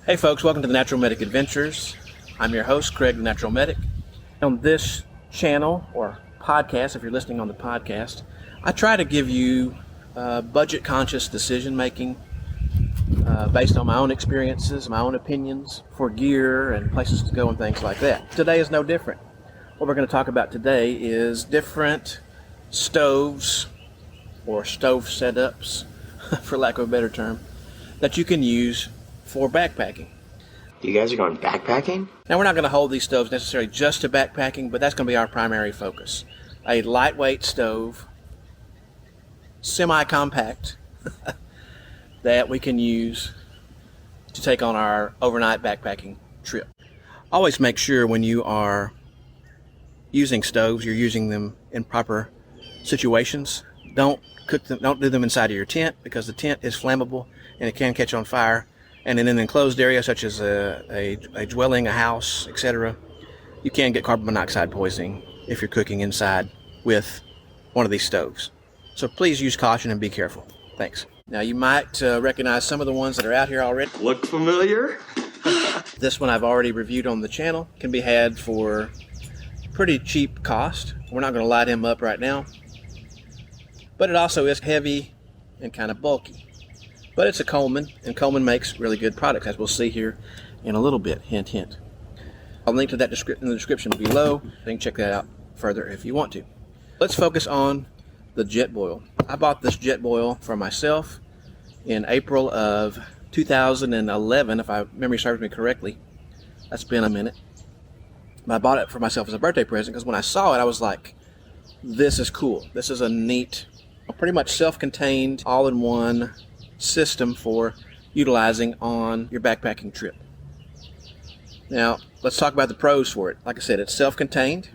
Hey folks, welcome to the Natural Medic Adventures. I'm your host, Craig the Natural Medic. On this channel, or podcast, if you're listening on the podcast, I try to give you budget-conscious decision-making based on my own experiences, my own opinions for gear and places to go and things like that. Today is no different. What we're going to talk about today is different stoves, or stove setups, for lack of a better term, that you can use for backpacking. You guys are going backpacking? Now, we're not going to hold these stoves necessarily just to backpacking, but that's going to be our primary focus. A lightweight stove, semi-compact, that we can use to take on our overnight backpacking trip. Always make sure when you are using stoves, you're using them in proper situations. Don't cook them, don't do them inside of your tent, because the tent is flammable and it can catch on fire. And in an enclosed area such as a dwelling, a house, etc., you can get carbon monoxide poisoning if you're cooking inside with one of these stoves. So please use caution and be careful. Thanks. Now you might recognize some of the ones that are out here already. Look familiar? This one I've already reviewed on the channel. Can be had for pretty cheap cost. We're not going to light him up right now. But it also is heavy and kind of bulky. But it's a Coleman, and Coleman makes really good products, as we'll see here in a little bit. Hint, hint. I'll link to that in the description below. You can check that out further if you want to. Let's focus on the Jetboil. I bought this Jetboil for myself in April of 2011, if my memory serves me correctly. That's been a minute. But I bought it for myself as a birthday present, because when I saw it, I was like, this is cool. This is a neat, pretty much self-contained, all-in-one system for utilizing on your backpacking trip. Now, let's talk about the pros for it. Like I said, it's self-contained,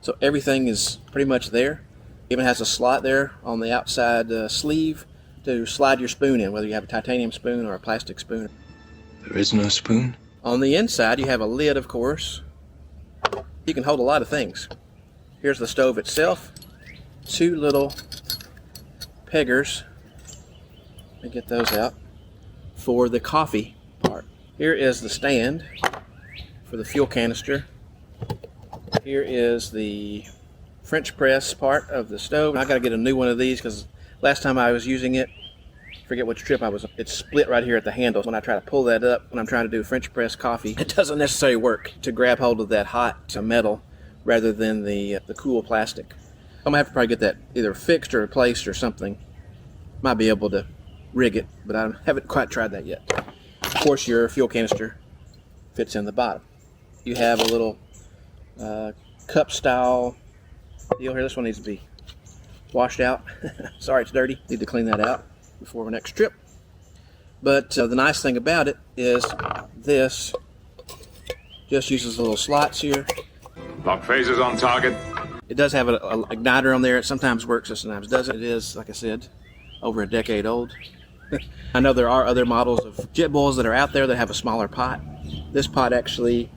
so everything is pretty much there. It even has a slot there on the outside sleeve to slide your spoon in, whether you have a titanium spoon or a plastic spoon. There is no spoon? On the inside, you have a lid, of course. You can hold a lot of things. Here's the stove itself. Two little peggers. Let me get those out for the coffee part. Here is the stand for the fuel canister. Here is the French press part of the stove. I got to get a new one of these, because last time I was using it, forget which trip I was on, it split right here at the handle. When I try to pull that up when I'm trying to do French press coffee, it doesn't necessarily work to grab hold of that hot metal rather than the cool plastic. I'm gonna have to probably get that either fixed or replaced or something. Might be able to rig it, but I haven't quite tried that yet. Of course, your fuel canister fits in the bottom. You have a little cup style deal here. This one needs to be washed out. Sorry, it's dirty. Need to clean that out before our next trip. But the nice thing about it is this just uses little slots here. Lock phasers on target. It does have an igniter on there. It sometimes works, it sometimes doesn't. It is, like I said, over a decade old. I know there are other models of Jetboils that are out there that have a smaller pot. This pot actually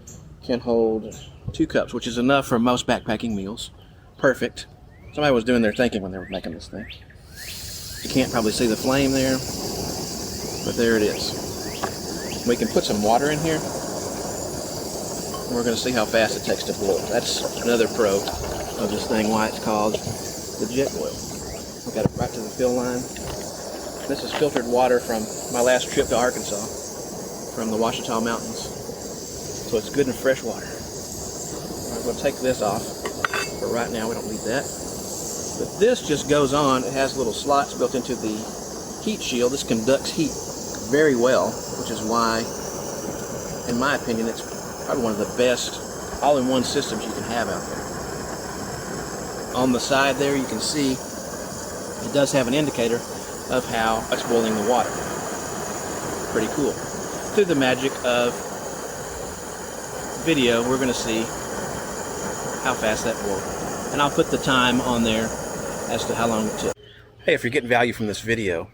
can hold 2 cups, which is enough for most backpacking meals. Perfect. Somebody was doing their thinking when they were making this thing. You can't probably see the flame there, but there it is. We can put some water in here, and we're going to see how fast it takes to boil. That's another pro of this thing, why it's called the Jetboil. We got it right to the fill line. This is filtered water from my last trip to Arkansas, from the Ouachita Mountains. So it's good and fresh water. I'm going to take this off, but right now we don't need that. But this just goes on. It has little slots built into the heat shield. This conducts heat very well, which is why, in my opinion, it's probably one of the best all-in-one systems you can have out there. On the side there, you can see it does have an indicator of how it's boiling the water. Pretty cool. Through the magic of video, we're going to see how fast that boils. And I'll put the time on there as to how long it took. Hey, if you're getting value from this video,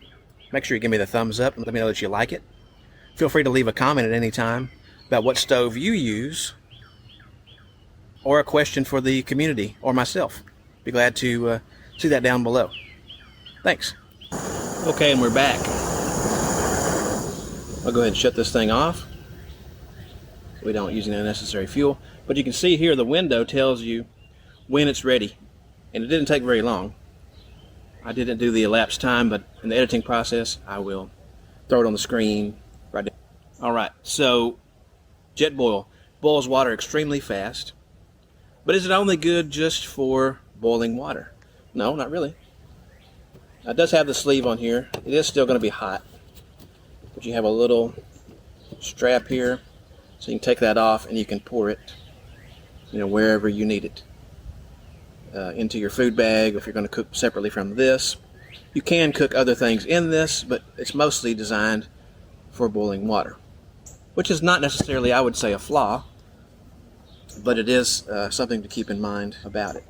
make sure you give me the thumbs up and let me know that you like it. Feel free to leave a comment at any time about what stove you use, or a question for the community or myself. Be glad to see that down below. Thanks. Okay, and we're back. I'll go ahead and shut this thing off. We don't use any unnecessary fuel. But you can see here the window tells you when it's ready. And it didn't take very long. I didn't do the elapsed time, but in the editing process, I will throw it on the screen right there. Alright, so Jetboil boils water extremely fast. But is it only good just for boiling water? No, not really. It does have the sleeve on here. It is still going to be hot. But you have a little strap here, so you can take that off and you can pour it, wherever you need it. Into your food bag if you're going to cook separately from this. You can cook other things in this, but it's mostly designed for boiling water, which is not necessarily, I would say, a flaw, but it is something to keep in mind about it.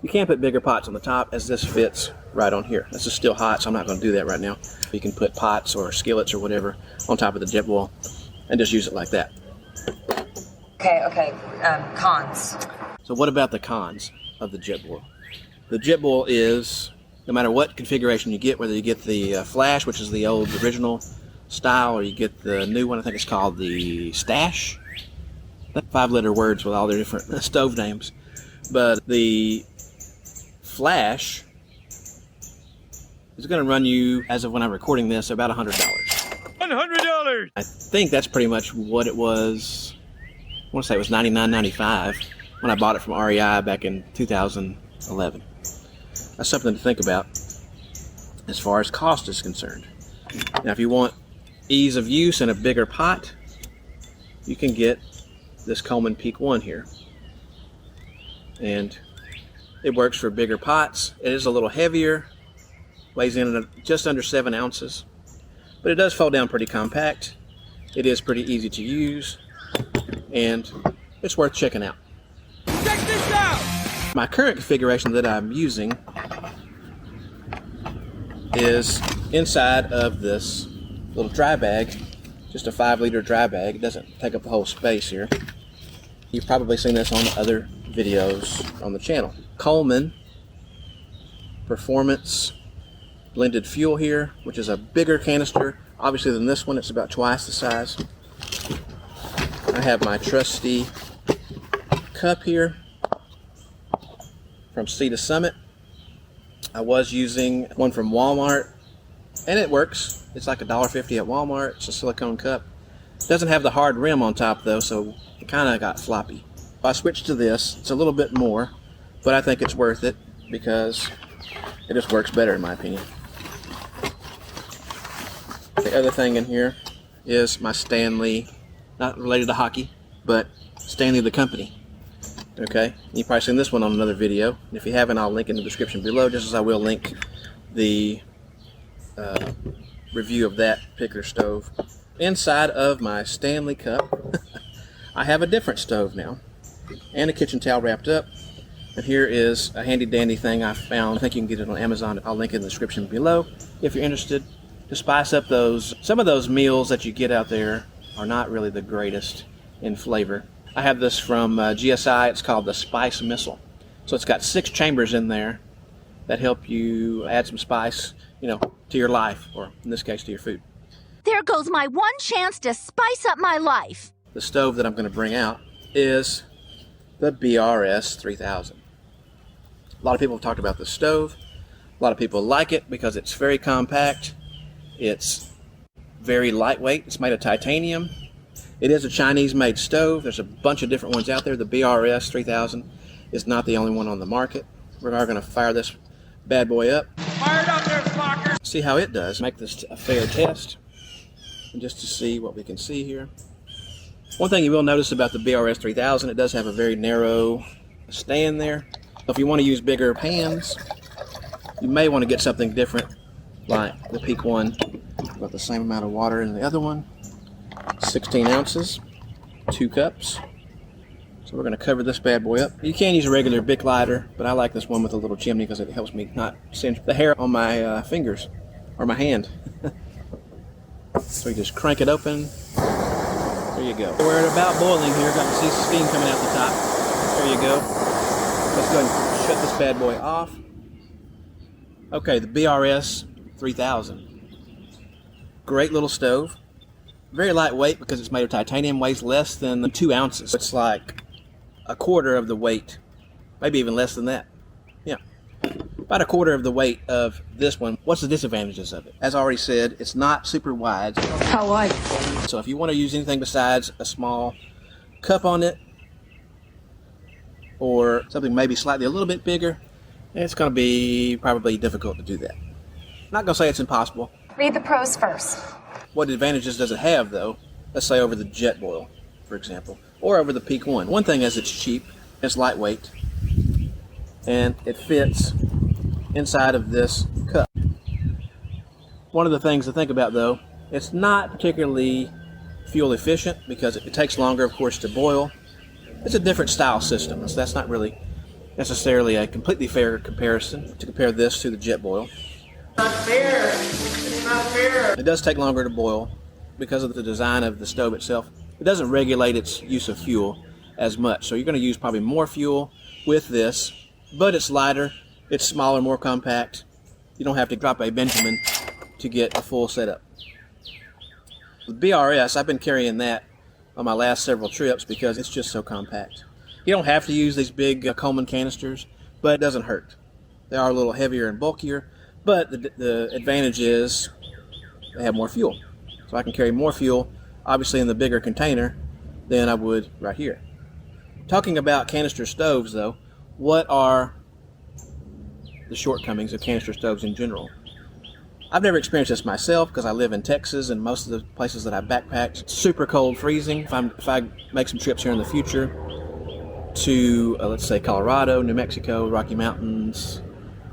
You can put bigger pots on the top, as this fits right on here. This is still hot, so I'm not going to do that right now. You can put pots or skillets or whatever on top of the Jetboil and just use it like that. Okay, cons. So what about the cons of the Jetboil? The Jetboil is, no matter what configuration you get, whether you get the Flash, which is the old original style, or you get the new one, I think it's called the Stash. 5-letter words with all their different stove names. But the Flash is going to run you, as of when I'm recording this, about $100. $100! I think that's pretty much what it was. I want to say it was $99.95 when I bought it from REI back in 2011. That's something to think about as far as cost is concerned. Now, if you want ease of use and a bigger pot, you can get this Coleman Peak 1 here. And it works for bigger pots. It is a little heavier, weighs in at just under 7 ounces, but it does fold down pretty compact. It is pretty easy to use, and it's worth checking out. Check this out! My current configuration that I'm using is inside of this little dry bag, just a 5-liter dry bag. It doesn't take up the whole space here. You've probably seen this on other videos on the channel. Coleman Performance blended fuel here, which is a bigger canister obviously than this one. It's about twice the size. I have my trusty cup here from Sea to Summit. I was using one from Walmart, and it works. It's like $1.50 at Walmart. It's a silicone cup. It doesn't have the hard rim on top though, so it kind of got floppy. If I switch to this, it's a little bit more, but I think it's worth it because it just works better in my opinion. The other thing in here is my Stanley, not related to hockey, but Stanley the company. Okay, you've probably seen this one on another video. And if you haven't, I'll link in the description below, just as I will link the review of that particular stove. Inside of my Stanley cup, I have a different stove now, and a kitchen towel wrapped up. And here is a handy dandy thing I found. I think you can get it on Amazon. I'll link it in the description below if you're interested, to spice up those. Some of those meals that you get out there are not really the greatest in flavor. I have this from GSI. It's called the Spice Missile. So it's got 6 chambers in there that help you add some spice, to your life, or in this case, to your food. There goes my one chance to spice up my life. The stove that I'm going to bring out is the BRS 3000. A lot of people have talked about this stove. A lot of people like it because it's very compact. It's very lightweight. It's made of titanium. It is a Chinese-made stove. There's a bunch of different ones out there. The BRS 3000 is not the only one on the market. We're now going to fire this bad boy up. Fire it up there, fucker! See how it does. Make this a fair test. And just to see what we can see here. One thing you will notice about the BRS 3000, it does have a very narrow stand there. So if you want to use bigger pans, you may want to get something different, like the Peak 1. About the same amount of water in the other one. 16 ounces, 2 cups. So we're going to cover this bad boy up. You can use a regular Bic lighter, but I like this one with a little chimney because it helps me not singe the hair on my fingers or my hand. So you just crank it open. There you go. We're at about boiling here. Got to see steam coming out the top. There you go. Let's go ahead and shut this bad boy off. Okay, the BRS 3000. Great little stove. Very lightweight because it's made of titanium, weighs less than 2 ounces. It's like a quarter of the weight, maybe even less than that. Yeah, about a quarter of the weight of this one. What's the disadvantages of it? As I already said, it's not super wide. How wide? So if you want to use anything besides a small cup on it, or something maybe slightly a little bit bigger, it's going to be probably difficult to do that. I'm not going to say it's impossible. Read the pros first. What advantages does it have, though? Let's say over the Jetboil, for example, or over the Peak 1. One thing is it's cheap, it's lightweight, and it fits inside of this cup. One of the things to think about, though, it's not particularly fuel efficient because it takes longer, of course, to boil. It's a different style system, so that's not really necessarily a completely fair comparison to compare this to the Jetboil. Not fair. It's not fair. It does take longer to boil because of the design of the stove itself. It doesn't regulate its use of fuel as much, so you're going to use probably more fuel with this, but it's lighter, it's smaller, more compact. You don't have to drop a Benjamin to get a full setup. The BRS, I've been carrying that on my last several trips because it's just so compact. You don't have to use these big Coleman canisters, but it doesn't hurt. They are a little heavier and bulkier, but the advantage is they have more fuel. So I can carry more fuel, obviously in the bigger container, than I would right here. Talking about canister stoves, though, what are the shortcomings of canister stoves in general? I've never experienced this myself because I live in Texas, and most of the places that I backpacked, it's super cold, freezing. If I make some trips here in the future to, let's say, Colorado, New Mexico, Rocky Mountains,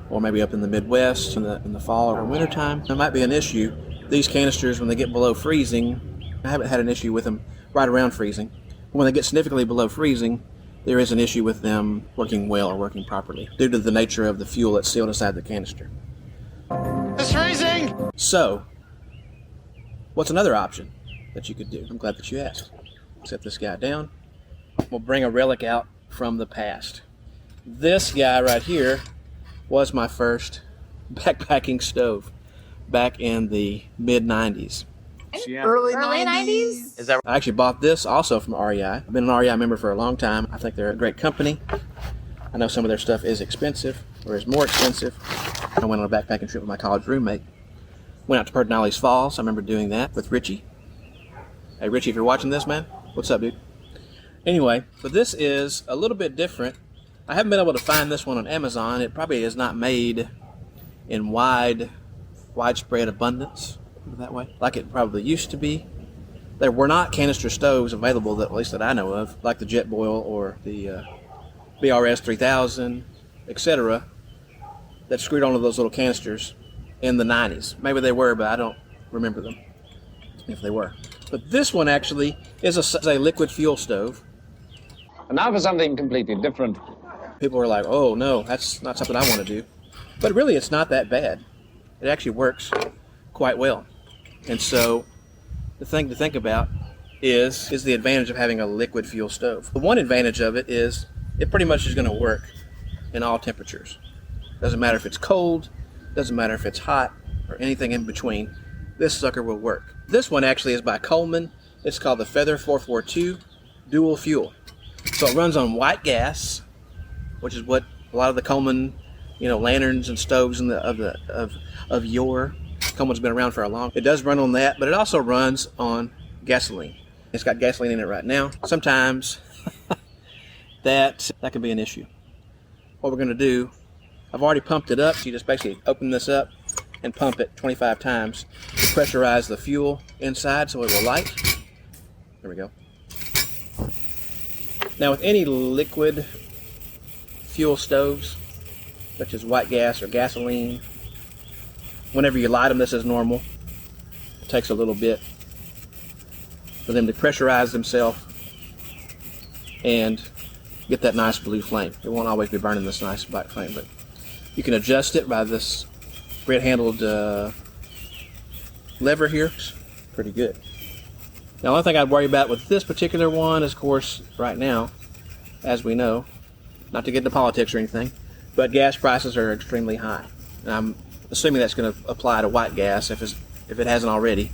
or maybe up in the Midwest in the fall or wintertime, there might be an issue. These canisters, when they get below freezing, I haven't had an issue with them right around freezing. When they get significantly below freezing, there is an issue with them working well or working properly due to the nature of the fuel that's sealed inside the canister. It's freezing! So, what's another option that you could do? I'm glad that you asked. Set this guy down. We'll bring a relic out from the past. This guy right here was my first backpacking stove back in the mid-90s. Early 90s? Is that I actually bought this also from REI. I've been an REI member for a long time. I think they're a great company. I know some of their stuff is expensive, or is more expensive. I went on a backpacking trip with my college roommate. Went out to Pedernales Falls. I remember doing that with Richie. Hey Richie, if you're watching this, man, what's up, dude? Anyway, but this is a little bit different. I haven't been able to find this one on Amazon. It probably is not made in widespread abundance, put it that way, like it probably used to be. There were not canister stoves available, at least that I know of, like the Jetboil or the BRS 3000, etc., that screwed onto those little canisters in the 90s. Maybe they were, but I don't remember them, if they were. But this one actually is a liquid fuel stove. And now for something completely different. People were like, oh no, that's not something I want to do. But really, it's not that bad. It actually works quite well. And so the thing to think about is the advantage of having a liquid fuel stove. The one advantage of it is it pretty much is going to work in all temperatures. Doesn't matter if it's cold, doesn't matter if it's hot, or anything in between. This sucker will work. This one actually is by Coleman. It's called the Feather 442 Dual Fuel. So it runs on white gas, which is what a lot of the Coleman, lanterns and stoves of yore. Coleman's been around for a long. It does run on that, but it also runs on gasoline. It's got gasoline in it right now. Sometimes that can be an issue. What we're going to do, I've already pumped it up. So you just basically open this up and pump it 25 times to pressurize the fuel inside so it will light. There we go. Now with any liquid fuel stoves, such as white gas or gasoline, whenever you light them, this is normal. It takes a little bit for them to pressurize themselves and get that nice blue flame. It won't always be burning this nice black flame, but you can adjust it by this bread-handled lever here. It's pretty good. Now, the only thing I'd worry about with this particular one is, of course, right now, as we know, not to get into politics or anything, but gas prices are extremely high. And I'm assuming that's going to apply to white gas if it hasn't already.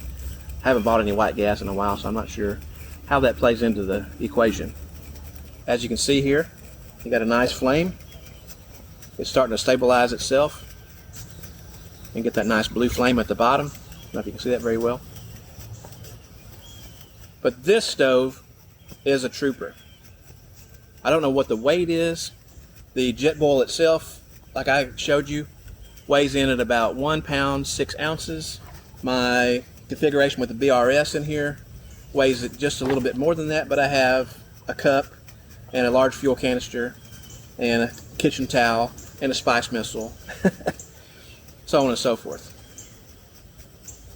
I haven't bought any white gas in a while, so I'm not sure how that plays into the equation. As you can see here, you got a nice flame. It's starting to stabilize itself and get that nice blue flame at the bottom. I don't know if you can see that very well. But this stove is a trooper. I don't know what the weight is. The Jetboil itself, like I showed you, weighs in at about 1 pound 6 ounces. My configuration with the BRS in here weighs it just a little bit more than that, but I have a cup and a large fuel canister and a kitchen towel and a spice missile, so on and so forth.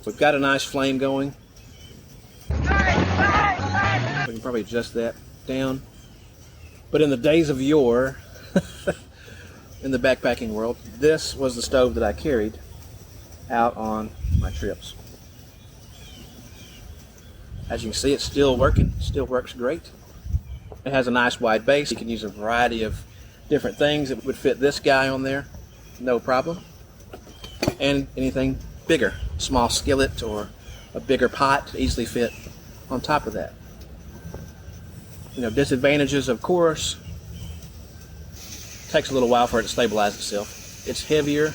We've got a nice flame going. We can probably adjust that down. But in the days of yore, in the backpacking world, this was the stove that I carried out on my trips. As you can see, it's still working, still works great. It has a nice wide base. You can use a variety of different things. It would fit this guy on there, no problem. And anything bigger, small skillet or a bigger pot to easily fit on top of that. You know, disadvantages, of course, takes a little while for it to stabilize itself. It's heavier.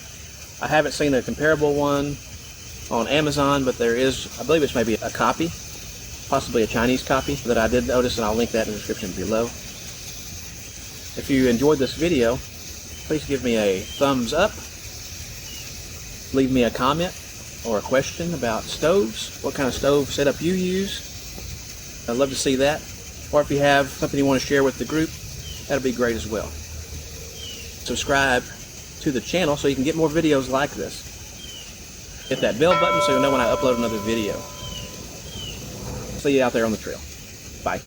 I haven't seen a comparable one on Amazon, but there is, I believe it's maybe a copy, possibly a Chinese copy that I did notice, and I'll link that in the description below. If you enjoyed this video, please give me a thumbs up. Leave me a comment or a question about stoves, what kind of stove setup you use. I'd love to see that. Or if you have something you want to share with the group, that'll be great as well. Subscribe to the channel so you can get more videos like this. Hit that bell button so you'll know when I upload another video. See you out there on the trail.